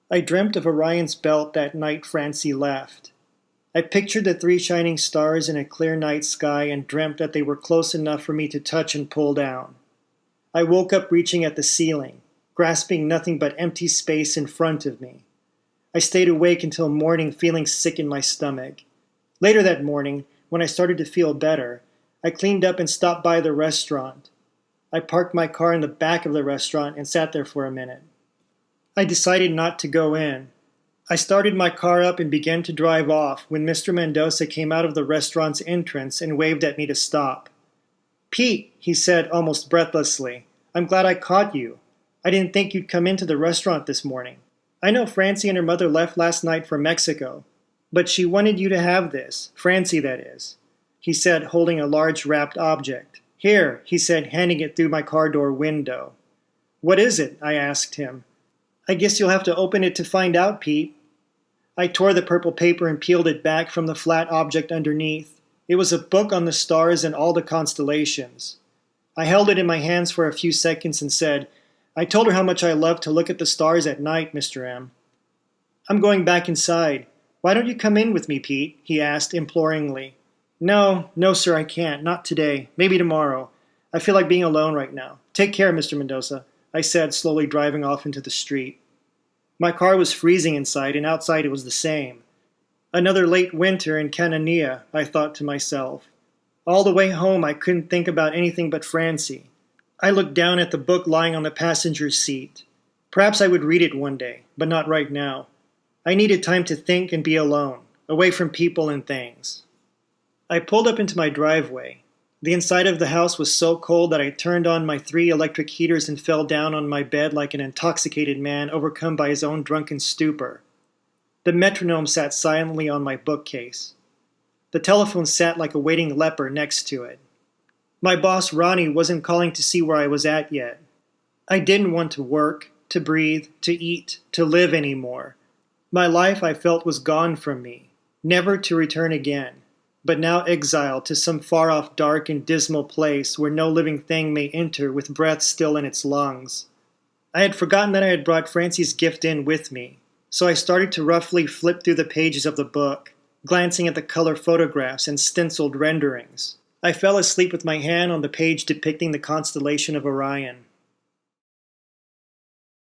I dreamt of Orion's belt that night Francie left. I pictured the three shining stars in a clear night sky and dreamt that they were close enough for me to touch and pull down. I woke up reaching at the ceiling, grasping nothing but empty space in front of me. I stayed awake until morning feeling sick in my stomach. Later that morning, when I started to feel better, I cleaned up and stopped by the restaurant. I parked my car in the back of the restaurant and sat there for a minute. I decided not to go in. I started my car up and began to drive off when Mr. Mendoza came out of the restaurant's entrance and waved at me to stop. "Pete," he said almost breathlessly, "I'm glad I caught you. I didn't think you'd come into the restaurant this morning. I know Francie and her mother left last night for Mexico, but she wanted you to have this, Francie that is," he said, holding a large wrapped object. "Here," he said, handing it through my car door window. "What is it?" I asked him. "I guess you'll have to open it to find out, Pete." I tore the purple paper and peeled it back from the flat object underneath. It was a book on the stars and all the constellations. I held it in my hands for a few seconds and said, "I told her how much I love to look at the stars at night, Mr. M." "I'm going back inside. Why don't you come in with me, Pete?" he asked imploringly. No, sir, I can't. Not today. Maybe tomorrow. I feel like being alone right now. Take care, Mr. Mendoza," I said, slowly driving off into the street. My car was freezing inside, and outside it was the same. Another late winter in Canania, I thought to myself. All the way home I couldn't think about anything but Francie. I looked down at the book lying on the passenger's seat. Perhaps I would read it one day, but not right now. I needed time to think and be alone, away from people and things. I pulled up into my driveway. The inside of the house was so cold that I turned on my 3 electric heaters and fell down on my bed like an intoxicated man overcome by his own drunken stupor. The metronome sat silently on my bookcase. The telephone sat like a waiting leper next to it. My boss, Ronnie, wasn't calling to see where I was at yet. I didn't want to work, to breathe, to eat, to live anymore. My life, I felt, was gone from me, never to return again, but now exiled to some far-off dark and dismal place where no living thing may enter with breath still in its lungs. I had forgotten that I had brought Francie's gift in with me, so I started to roughly flip through the pages of the book, glancing at the color photographs and stenciled renderings. I fell asleep with my hand on the page depicting the constellation of Orion.